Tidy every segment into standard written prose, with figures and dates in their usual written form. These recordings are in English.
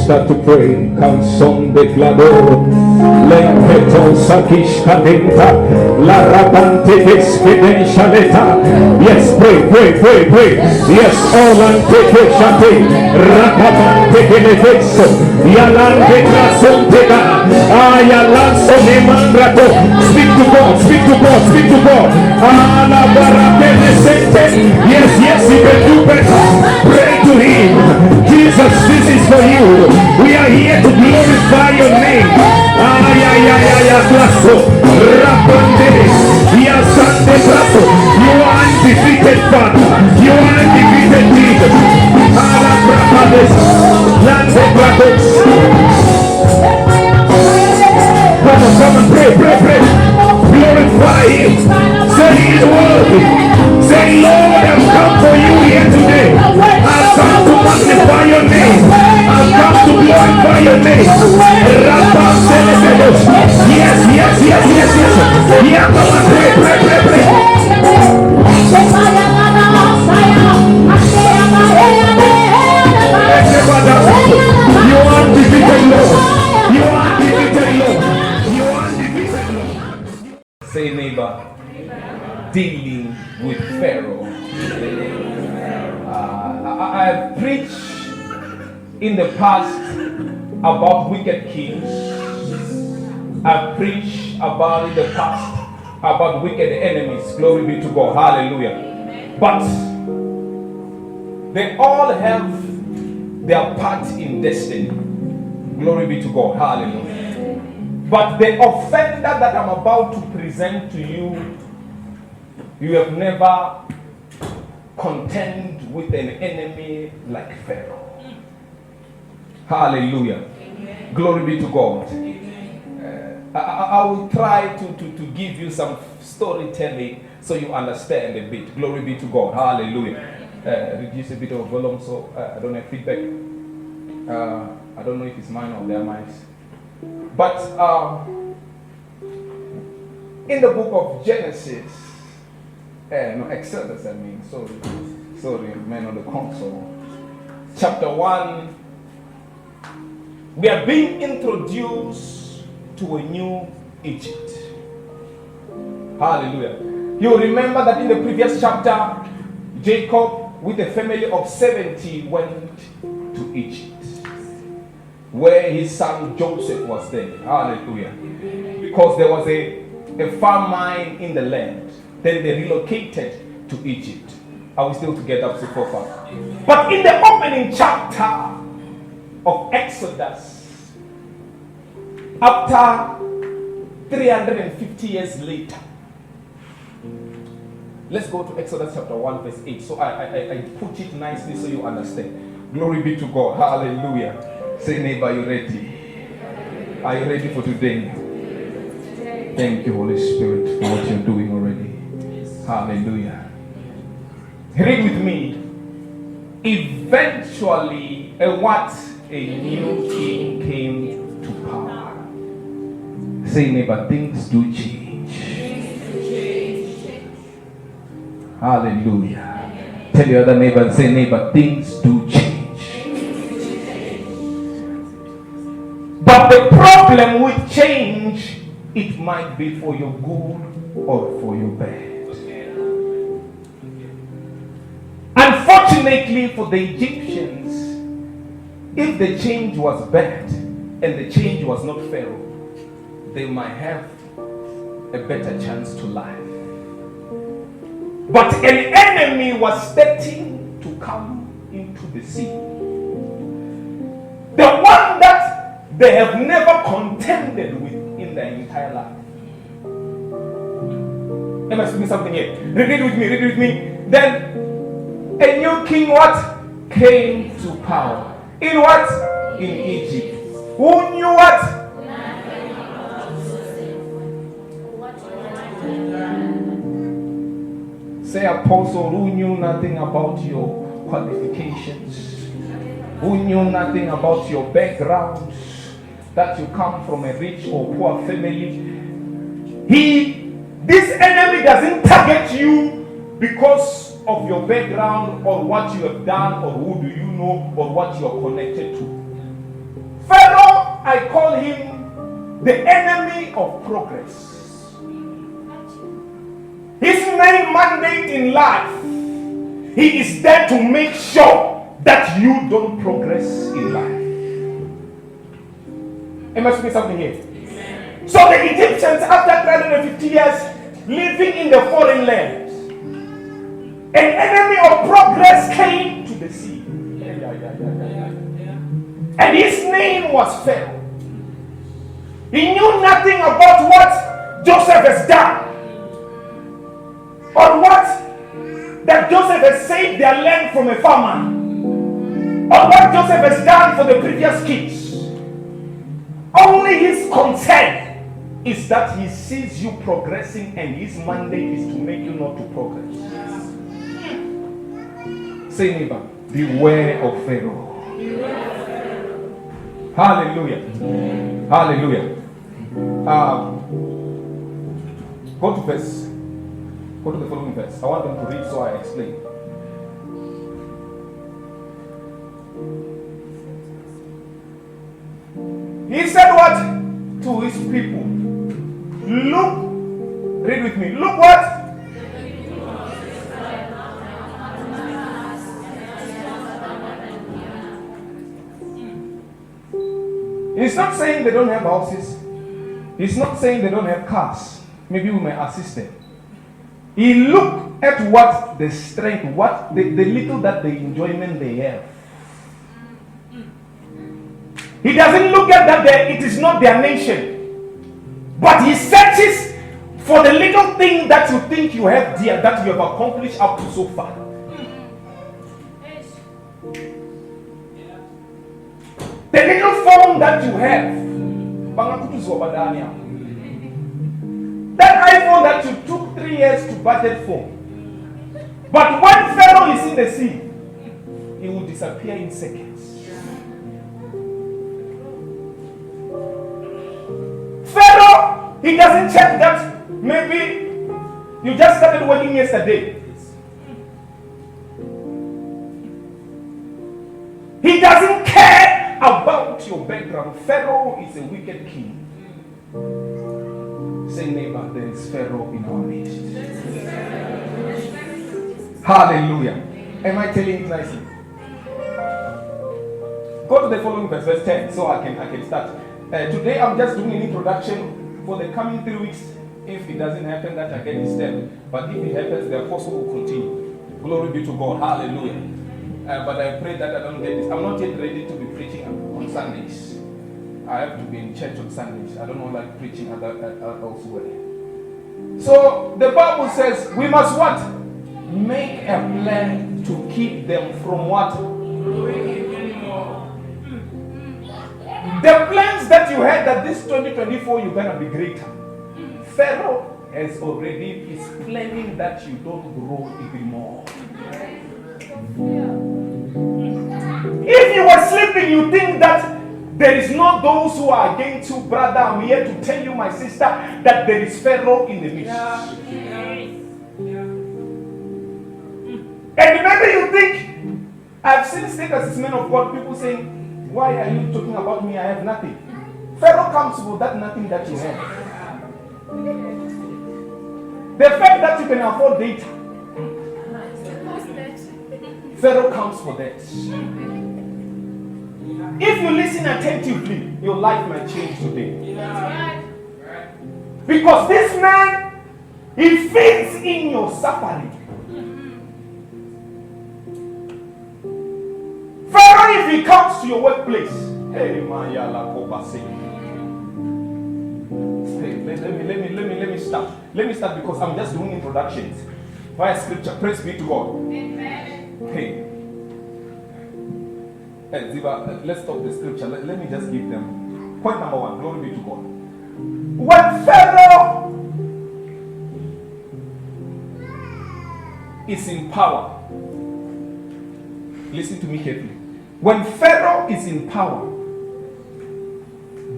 Start to pray. Canción declaró. Lengeto sakish kadenta. La rabante deskedenshaleta. Yes, pray. Yes, olante keshate. Rakabante kelefeso. Yalante klasontega. Ayalanso nemandrato. Speak to God. Alabarate nesente. Yes, he can do better. Pray to him. Jesus, this is for you. We are here to glorify your name. Classo, Rapande, Yasante Classo. You are undefeated, Father. You are undefeated, Jesus. Alabrapades, Lance Pratos. Come on, pray. Glorify him. Say he is worthy. Say, Lord, I've come for you here today. I've come to magnify your name. I've come to glorify your name. Yes. Yeah, come on, pray. You are undefeated, Lord. Say, neighbor, dealing with Pharaoh. I have preached in the past about wicked kings. I've preached about in the past about wicked enemies. Glory be to God. Hallelujah. But they all have their part in destiny. Glory be to God. Hallelujah. But the offender that I'm about to present to you, you have never contend with an enemy like Pharaoh. Hallelujah. Amen. Glory be to God. I will try to give you some storytelling so you understand a bit. Glory be to God. Hallelujah. Reduce a bit of volume so I don't have feedback. I don't know if it's mine or their minds. But in the book of Genesis, Exodus, sorry, man on the console. Chapter 1, we are being introduced to a new Egypt. Hallelujah. You remember that in the previous chapter, Jacob with a family of 70 went to Egypt, where his son Joseph was there. Hallelujah. Because there was a famine in the land. Then they relocated to Egypt. Are we still together so far? But in the opening chapter of Exodus, after 350 years later, Let's go to Exodus chapter 1 verse 8. So I put it nicely so you understand. Glory be to God. Hallelujah. Say, neighbor, are you ready? Are you ready for today? Thank you, Holy Spirit, for what you're doing already. Hallelujah. Read with me. Eventually, a new king came to power. Say, neighbor, things do change. Hallelujah. Tell your other neighbor and say, neighbor, things do change. But the problem with change, it might be for your good or for your bad. Unfortunately for the Egyptians, if the change was bad and the change was not Pharaoh, they might have a better chance to life. But an enemy was starting to come into the sea. The one that they have never contended with in their entire life. Am I speaking something here? Read it with me. Then a new king what? Came to power. In what? In Egypt. Who knew what? Say, apostle, who knew nothing about your qualifications, who knew nothing about your background, that you come from a rich or poor family. This enemy doesn't target you because of your background or what you have done or who do you know or what you are connected to. Pharaoh, I call him the enemy of progress. His main mandate in life, he is there to make sure that you don't progress in life. Am I speaking something here? Amen. So the Egyptians, after 350 years living in the foreign land, an enemy of progress came to the sea. And his name was Pharaoh. He knew nothing about what Joseph has done. Or what that Joseph has saved their land from a famine. Or what Joseph has done for the previous kids. Only his concern is that he sees you progressing and his mandate is to make you not to progress. Say, neighbor, beware of Pharaoh. Hallelujah. Hallelujah. Go to the following verse. I want them to read so I explain. He said what? To his people. Look, read with me. Look what? He's not saying they don't have houses. He's not saying they don't have cars. Maybe we may assist them. He looked at what the strength, what the little that the enjoyment they have. He doesn't look at that it is not their nation. But he searches for the little thing that you think you have there, that you have accomplished up to so far. The little phone that you have. That iPhone that you took 3 years to budget for. But when Pharaoh is in the sea, he will disappear in seconds. Pharaoh, he doesn't check that maybe you just started working yesterday. He doesn't care about your background. Pharaoh is a wicked king. Say, neighbor, there is Pharaoh in our midst. Hallelujah. Am I telling it nicely? Go to the following verse, verse 10, so I can start. Today I'm just doing an introduction for the coming 3 weeks. If it doesn't happen, that I get this step. But if it happens, the apostle will continue. Glory be to God. Hallelujah. But I pray that I don't get this. I'm not yet ready to be preaching on Sundays. I have to be in church on Sundays. I don't know like preaching elsewhere. So the Bible says we must what? make a plan to keep them from what? The plans that you had that this 2024 you're gonna be greater. Pharaoh is planning that you don't grow even more. If you were sleeping, you think that there is not those who are against you, brother. I'm here to tell you, my sister, that there is Pharaoh in the midst. And remember, you think, I've seen statements, men of God, people saying, why are you talking about me? I have nothing. Pharaoh comes with that nothing that you have. The fact that you can afford data, Pharaoh comes for that. If you listen attentively, your life might change today. Because this man, he feeds in your suffering. Pharaoh, if he comes to your workplace, hey, let me start. Let me start because I'm just doing introductions via scripture. Praise be to God. Amen. Hey, Ziva, let's stop the scripture. Let me just give them point number 1. Glory be to God. When Pharaoh is in power, listen to me carefully. When Pharaoh is in power,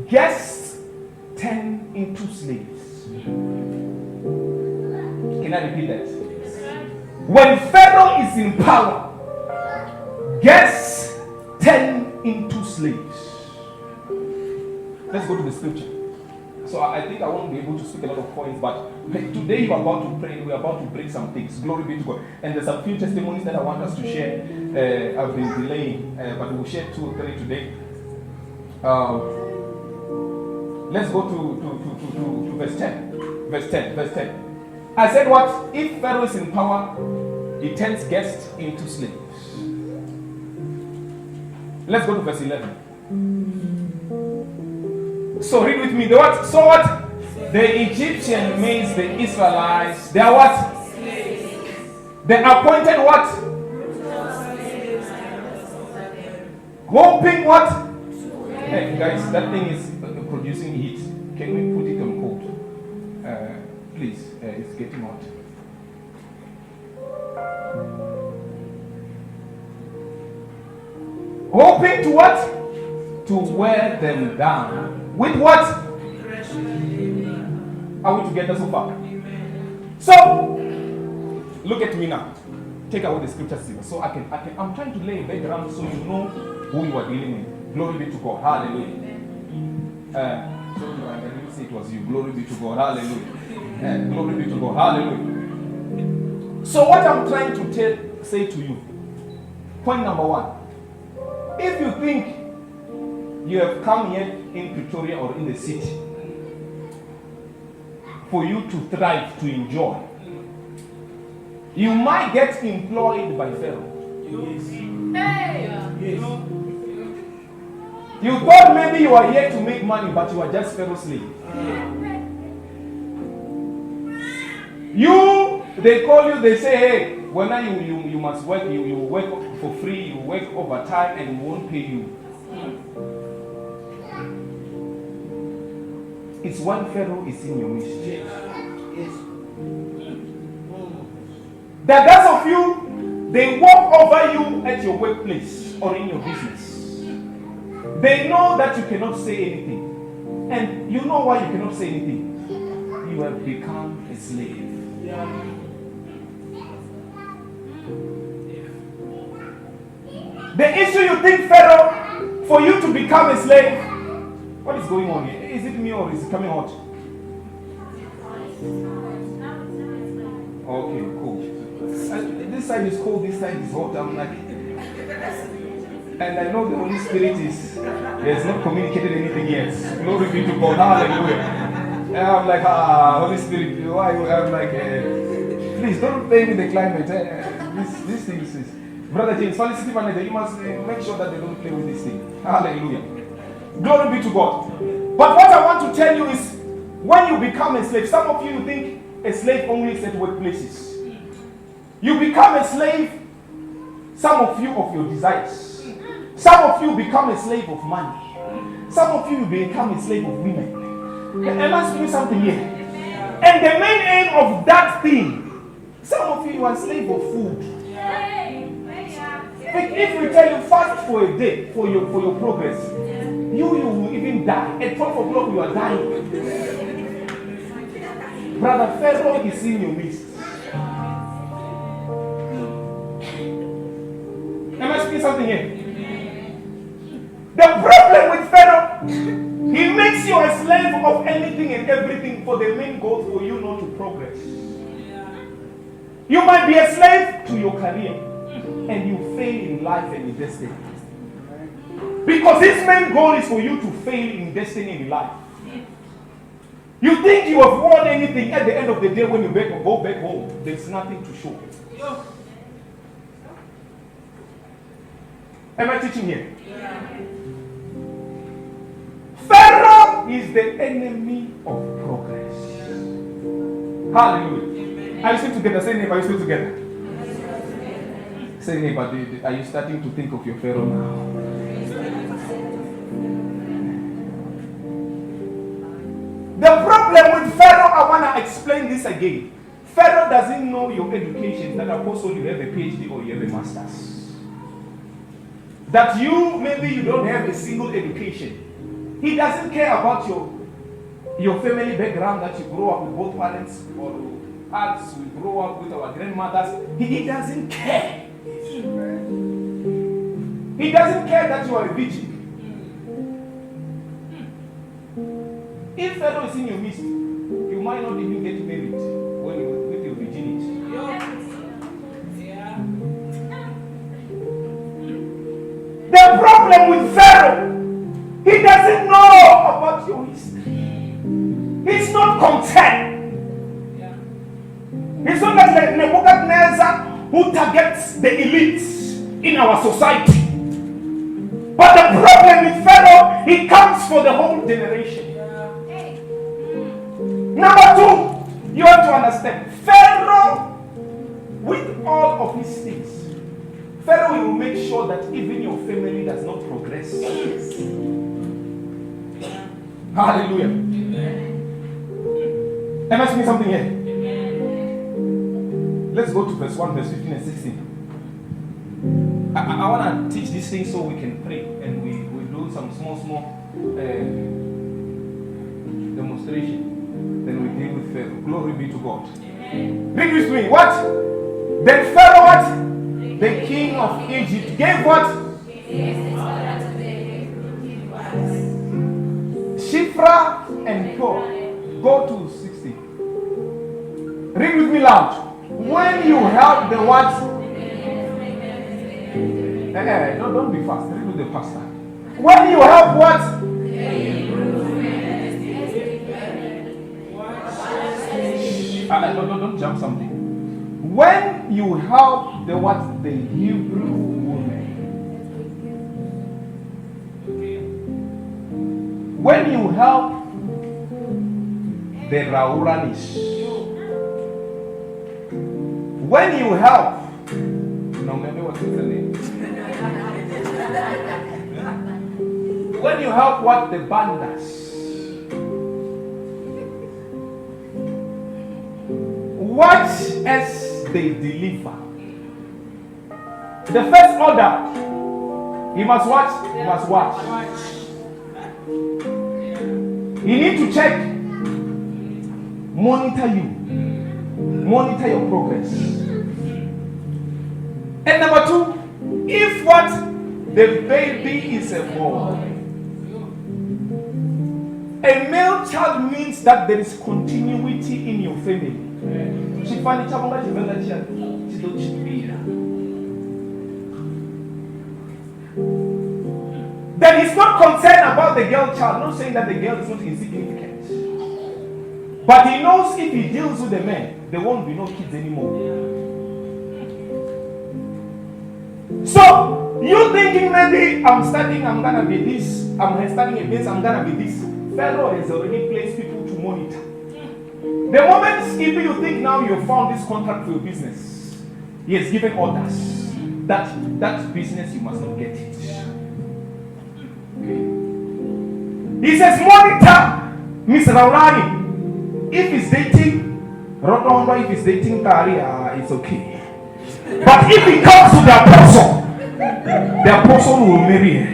guests turn into slaves. Can I repeat that? When Pharaoh is in power, guests turn into slaves. Let's go to the scripture. So I think I won't be able to speak a lot of points, but today we're about to pray, we're about to break some things. Glory be to God. And there's a few testimonies that I want us to share. I've been delaying, but we'll share 2 or 3 today. Let's go to verse 10. Verse 10. I said what? If Pharaoh is in power, he turns guests into slaves. Let's go to verse 11. So read with me. The what? So what? The Egyptian means the Israelites. They are what? They appointed what? Hoping what? Hey guys, that thing is producing heat. Can we put it on cold? Please, it's getting hot. Hoping to what? To wear them down. With what? Are we together so far? So, look at me now. Take away the scriptures here. So I'm trying to lay a background so you know who you are dealing with. Glory be to God. Hallelujah. So I didn't say it was you. Glory be to God. Hallelujah. Glory be to God. Hallelujah. So what I'm trying to say to you, point number 1. If you think you have come here in Pretoria or in the city for you to thrive, to enjoy, you might get employed by Pharaoh. Yes. Yes. You thought maybe you are here to make money, but you are just Pharaoh's slave. They call you, they say, hey, when you must work, you work for free, you work overtime, and we won't pay you. It's when Pharaoh is in your midst. Yes. The others of you, they walk over you at your workplace or in your business. They know that you cannot say anything. And you know why you cannot say anything? You have become a slave. Yeah. The issue you think, Pharaoh, for you to become a slave, what is going on here? Is it me or is it coming hot? Okay, cool. This side is cold, this side is hot. I'm like, and I know the Holy Spirit has not communicated anything yet. Glory be to God. Hallelujah. And I'm like, Holy Spirit, why? I'm like, please don't play with the climate. This thing is. Brother James, Felicity Manager, you must make sure that they don't play with this thing. Hallelujah. Glory be to God. But what I want to tell you is, when you become a slave, some of you think a slave only is at workplaces. You become a slave, some of you, of your desires. Some of you become a slave of money. Some of you become a slave of women. Am I speaking something here? And the main aim of that thing, some of you are a slave of food. If we tell you fast for a day for your progress, you will even die. At 12 o'clock you are dying. Brother Pharaoh is in your midst. Am I speaking something here? The problem with Pharaoh, he makes you a slave of anything and everything for the main goal for you not to progress. You might be a slave to your career and you fail in life and in destiny. Because his main goal is for you to fail in destiny and in life. You think you have won anything, at the end of the day when you go back home, there's nothing to show. Am I teaching here? Pharaoh is the enemy of progress. Hallelujah. Are you still together? Say neighbor, are you still together? Say neighbor, are you starting to think of your Pharaoh now? The problem with Pharaoh, I want to explain this again. Pharaoh doesn't know your education, that apostle you have a PhD or you have a master's. That maybe you don't have a single education. He doesn't care about your family background, that you grow up with both parents, or us, we grow up with our grandmothers. He doesn't care. He doesn't care that you are a virgin. If Pharaoh is in your midst, you might not even get married with your virginity. The problem with Pharaoh, he doesn't know about your history. He's not content. He's not like Nebuchadnezzar who targets the elites in our society. But the problem with Pharaoh, he comes for the whole generation. Number two, you have to understand, Pharaoh, with all of his things, Pharaoh will make sure that even your family does not progress. Hallelujah. Am I saying something here? Let's go to verse 1, verse 15 and 16. I want to teach these things so we can pray, and we do some small demonstration. Then we deal with Pharaoh. Glory be to God. Read with me. What? Then Pharaoh, what? The king of Egypt gave what? Shiphrah and Puah. Go to 60. Read with me loud. When you help the what? Don't be fast. Read with the pastor. When you help what? Don't jump something. When you help the Hebrew woman. When you help the Rauranis. When you help, no, maybe what's the name? When you help what? The Bandas. Watch as they deliver. The first order, he must watch. He must watch. You need to check, monitor your progress. And number two, if what? The baby is a boy. A male child means that there is continuity in your family. Then he's not concerned about the girl child, not saying that the girl is not insignificant. But he knows if he deals with the men, there won't be no kids anymore. So, you thinking maybe I'm gonna be this, I'm studying against, I'm gonna be this. Pharaoh has already placed people to monitor. The moment Skippy, you think now you've found this contract for your business, He has given orders that business you must not get it. Okay. He says, monitor Miss Raulani. If he's dating Rotonda, if he's dating Kari, it's okay. But if he comes to the apostle will marry her.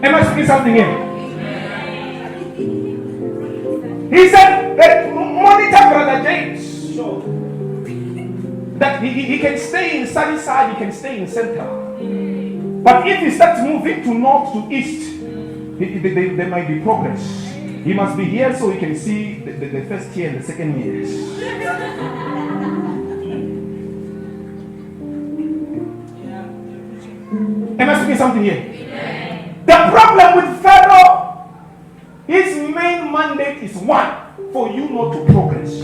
Am I speaking something here? He said that monitor Brother James. That he can stay in sunny side, he can stay in center. But if he starts moving to north to east, there might be progress. He must be here so he can see the first year and the second year. Am I speaking something here? The problem with Pharaoh, his main mandate is one, for you not to progress.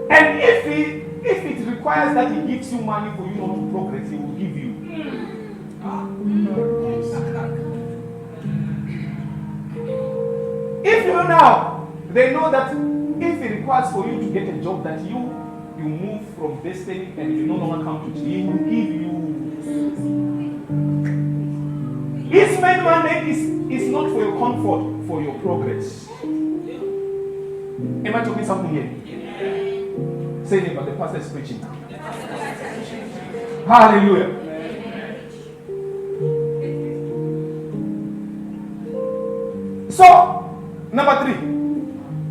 And if it requires that he gives you money for you not to progress, he will give you. If you now, they know that if it requires for you to get a job that you move from destiny and you no longer come to, he will give you. His main mandate is not for your comfort, for your progress. Am I talking something here? Say it, but the pastor is preaching. Hallelujah. So, number 3,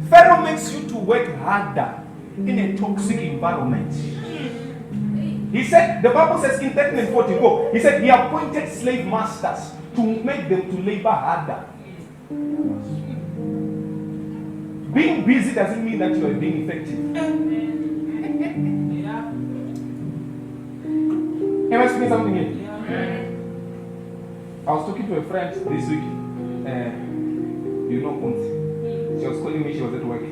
Pharaoh makes you to work harder in a toxic environment. He said, the Bible says in 13 and 14, he said he appointed slave masters to make them to labor harder. Being busy doesn't mean that you are being effective. Am I speaking something here? I was talking to a friend this week. You know, she was calling me, she was at work.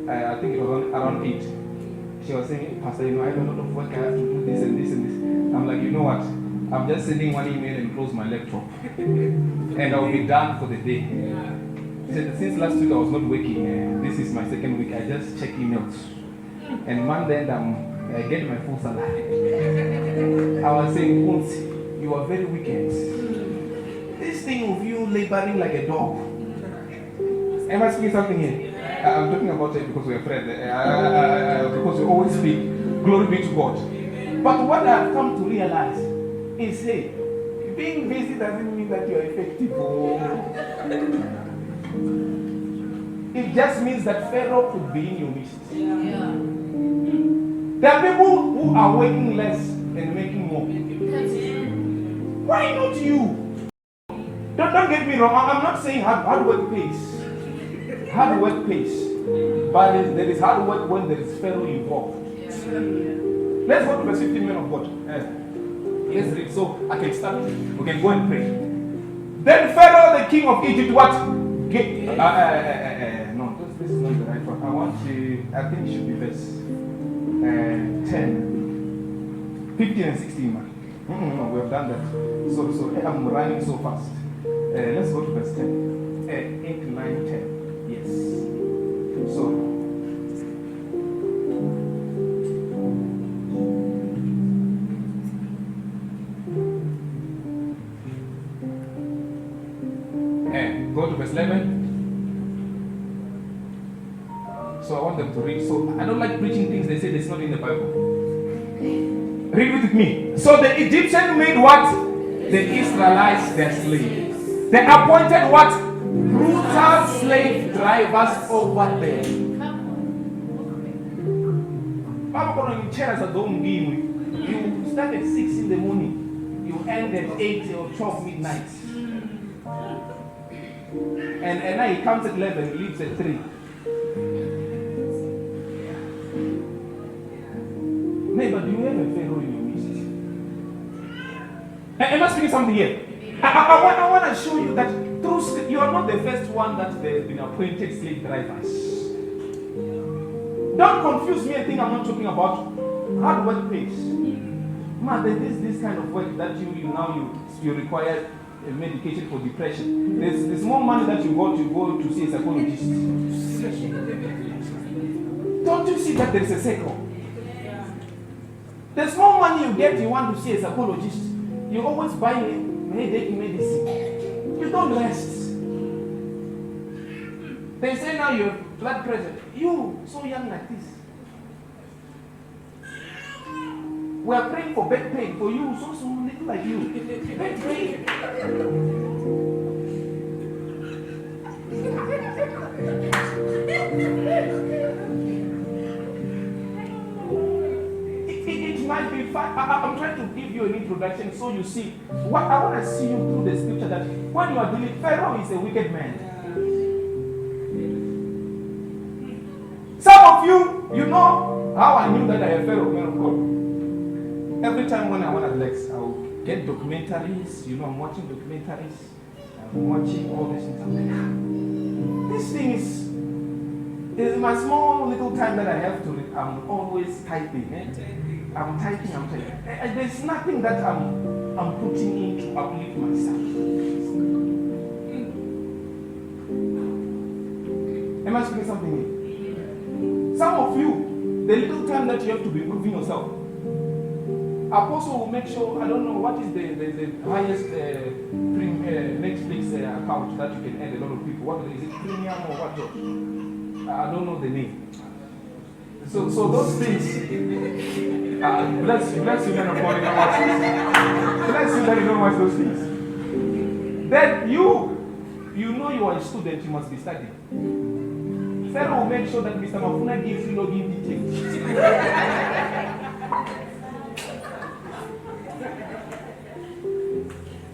I think it was around 8. She was saying, Pastor, I have a lot of work, I have to do this and this and this. I'm like, you know what? I'm just sending one email and close my laptop. And I'll be done for the day. She said, since last week I was not working, this is my second week, I just check emails. And Monday I get my full salary. I was saying, you are very wicked. This thing of you laboring like a dog. Am I speaking something here? I'm talking about it because we're friends. Because we always speak, glory be to God. But what I've come to realize is, hey, being busy doesn't mean that you're effective. It just means that Pharaoh could be in your midst. There are people who are working less and making more. Why not you? Don't get me wrong. I'm not saying hard work pays. Hard work pays. But there is hard work when there is Pharaoh involved. Let's go to verse 15, men of God. Let's read so I can start. We can go and pray. Then Pharaoh, the king of Egypt, what? No, this is not the right one. I think it should be verse 10. 15 and 16, man. No, we have done that. So I'm running so fast. Let's go to verse 10. 8, 9, 10. Yes. So. Go to verse 11. So I want them to read. So I don't like preaching things they say that's not in the Bible. Read with me. So the Egyptians made what? The Israelites their slaves. They appointed what? Brutal slave drivers over them. You start at 6 in the morning. You end at 8 or 12 midnight. And now he comes at 11, leaves at 3. Neighbor, do you have a Pharaoh in your midst? Am I speaking something here? I want to show you that through you are not the first one that they've been appointed slave drivers. Don't confuse me and think I'm not talking about hard work pays. Man, there is this kind of work that you require medication for depression. There's more money that you go to see a psychologist. Don't you see that there's a cycle? There's more money you get, you want to see a psychologist. You always buy headache medicine. You don't rest. They say now you have blood pressure. You, so young like this. We are praying for back pain for you, so little like you. Back pain. It might be fun. I'm trying to give you an introduction so you see. What I want to see you through the scripture that when you are dealing, Pharaoh is a wicked man. Some of you know how I knew that I am Pharaoh, man of God. Every time when I want to relax, I will get documentaries. I'm watching documentaries. I'm watching all this things. I'm like, this thing is my small little time that I have to read. I'm always typing. I'm typing. There's nothing that I'm putting in to uplift myself. Am I speaking something here? Some of you, the little time that you have to be improving yourself, Apostle will make sure, I don't know, what is the highest Netflix account that you can add a lot of people? What is it, premium or what? I don't know the name. So those things, bless you, man of God, you don't watch this. Bless you that you don't watch those things. Then you know you are a student, you must be studying. Pharaoh will make sure that Mr. Mafuna gives you login details.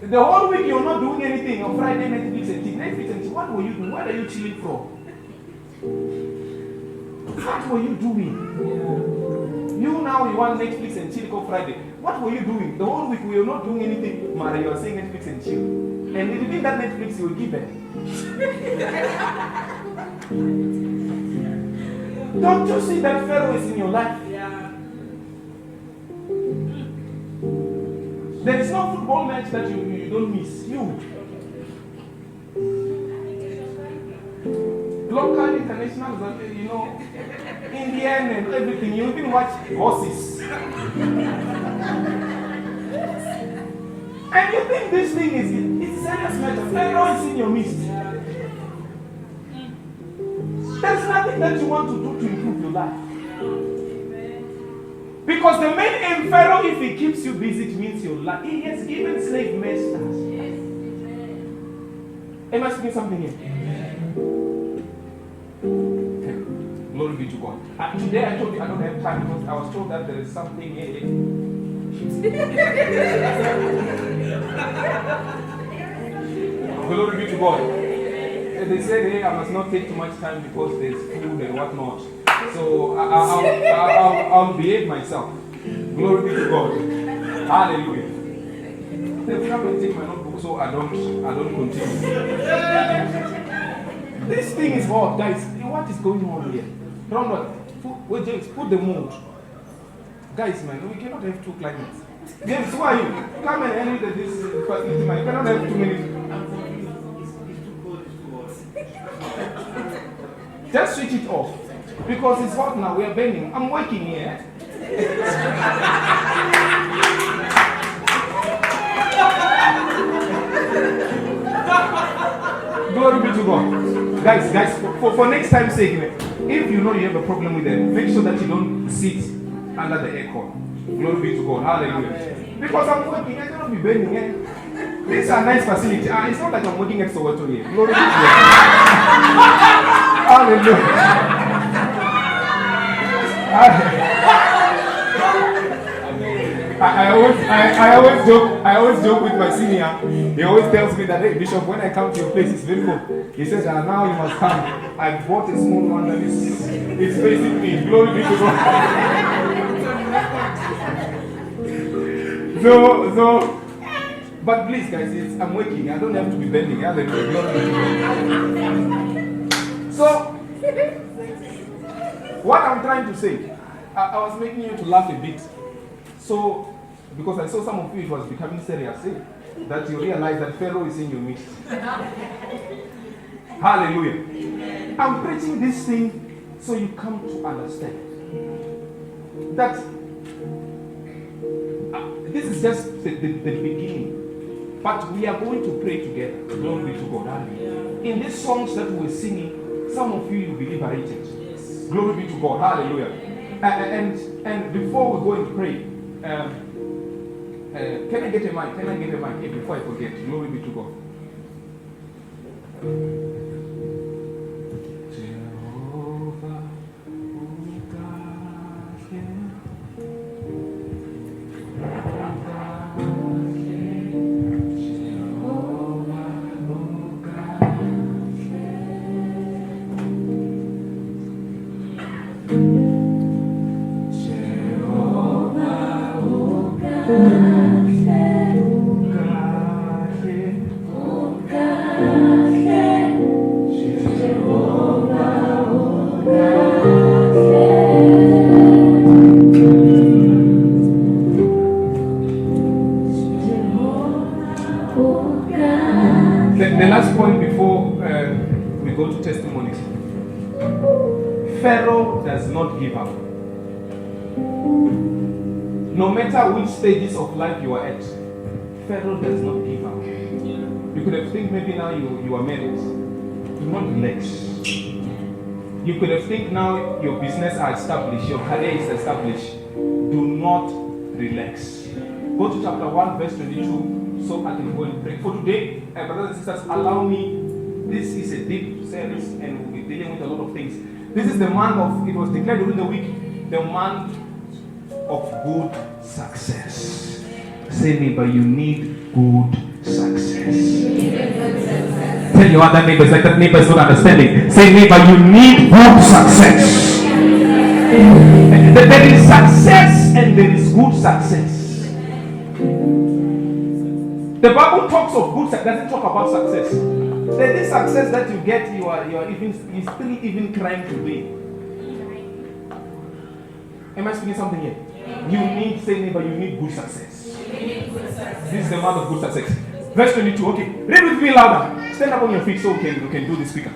The whole week you're not doing anything. On Friday, Netflix and chill. What were you doing? Where are you chilling from? What were you doing? You now you want Netflix and chill on Friday. What were you doing? The whole week we were not doing anything. Mara, you are saying Netflix and chill. And within that Netflix you will give it. Don't you see that Pharaoh is in your life? There is no football match that you don't miss. You. Local, international, Indian and everything. You even watch horses. And you think this thing is a serious matter. Pharaoh is in your midst. There's nothing that you want to do to improve your life. Because the main aim, Pharaoh, if he keeps you busy, it means your life. He has given slave masters. Am I speaking something here? Okay. Glory be to God. Today I told you I don't have time because I was told that there is something here. Glory be to God. They said, hey, I must not take too much time because there's food and whatnot. So I'll behave myself. Glory be to God. Hallelujah. They come and take my notebook so I don't continue. This thing is hot, guys. What is going on here? Wait, James, put the mood. Guys, man, we cannot have two climates. James, who are you? Come and handle this facility, man. You cannot have too many. Just switch it off. Because it's hot now, we are burning. I'm working here. Glory be to God. Guys, for next time's sake, if you know you have a problem with them, make sure that you don't sit under the aircon. Glory be to God. Hallelujah. Because I'm working, I cannot be burning. These are nice facilities. It's not like I'm working at Soweto here. Glory be to God. Hallelujah. I always joke with my senior. He always tells me that, hey Bishop, when I come to your place, it's very cool. He says, now you must come. I bought a small one that it's facing me. Glory be to God. So, but please guys, I'm working. I don't have to be bending. So, what I'm trying to say, I was making you to laugh a bit. So, because I saw some of you, it was becoming serious. that you realize that Pharaoh is in your midst. Hallelujah. Amen. I'm preaching this thing so you come to understand that this is just the beginning. But we are going to pray together. Glory be to God. Hallelujah. In these songs that we're singing, some of you will be liberated. Yes. Glory be to God. Hallelujah. And before we go and pray, can I get a mic? Can I get a mic before I forget? Glory be to God. The last point before we go to testimonies. Pharaoh does not give up. No matter which stages of life you are at, Pharaoh does not give up. You could have think maybe now you are married. Do not relax. You could have think now your business are established, your career is established. Do not relax. Go to chapter 1 verse 22 so I can go and pray. For today, brothers and sisters, allow me, this is a deep service and we'll be dealing with a lot of things. This is the month of, it was declared during the week, the month of good success. Say neighbor, you need good success. Tell your other neighbors, like that neighbor is not understanding. Say neighbor, you need good success. There is success and there is good success. The Bible talks of good success, doesn't talk about success. There is success that you get, you are still even crying today. Am I speaking something here? You need, say neighbor, you need good success. This is the month of good success. Verse 22, okay. Read with me louder. Stand up on your feet so we can do this quicker.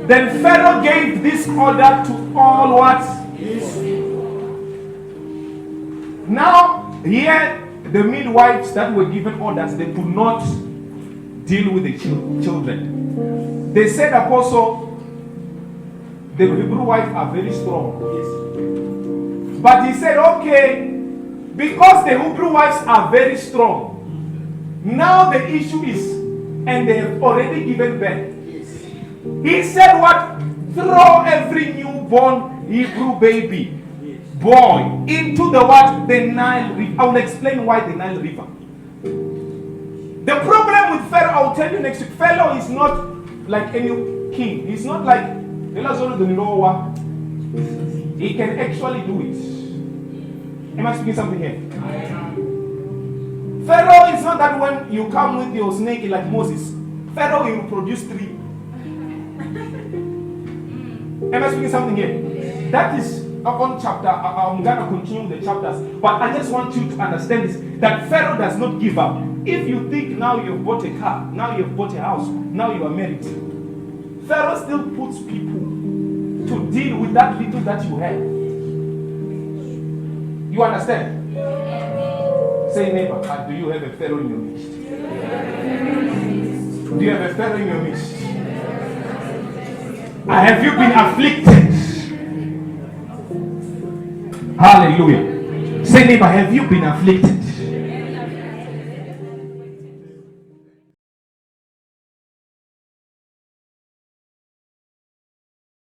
Then Pharaoh gave this order to all what? Now, here, the midwives that were given orders, they could not deal with the children. They said, Apostle, the Hebrew wives are very strong. Yes. But he said, okay, because the Hebrew wives are very strong, now the issue is, and they have already given birth. He said what? Throw every newborn Hebrew baby, boy, into the what? The Nile River. I will explain why the Nile River. The problem with Pharaoh, I will tell you next week. Pharaoh is not like any king. He's not like he can actually do it. Am I speaking something here? Pharaoh is not that when you come with your snake like Moses, Pharaoh will produce 3. Am I speaking something here? That is on chapter. I'm going to continue the chapters, but I just want you to understand this, that Pharaoh does not give up. If you think now you've bought a car, now you've bought a house, now you are married, Pharaoh still puts people to deal with that little that you have. You understand? Say neighbor, do you have a Pharaoh in your midst? Do you have a Pharaoh in your midst? Have you been afflicted? Hallelujah. Say neighbor, have you been afflicted?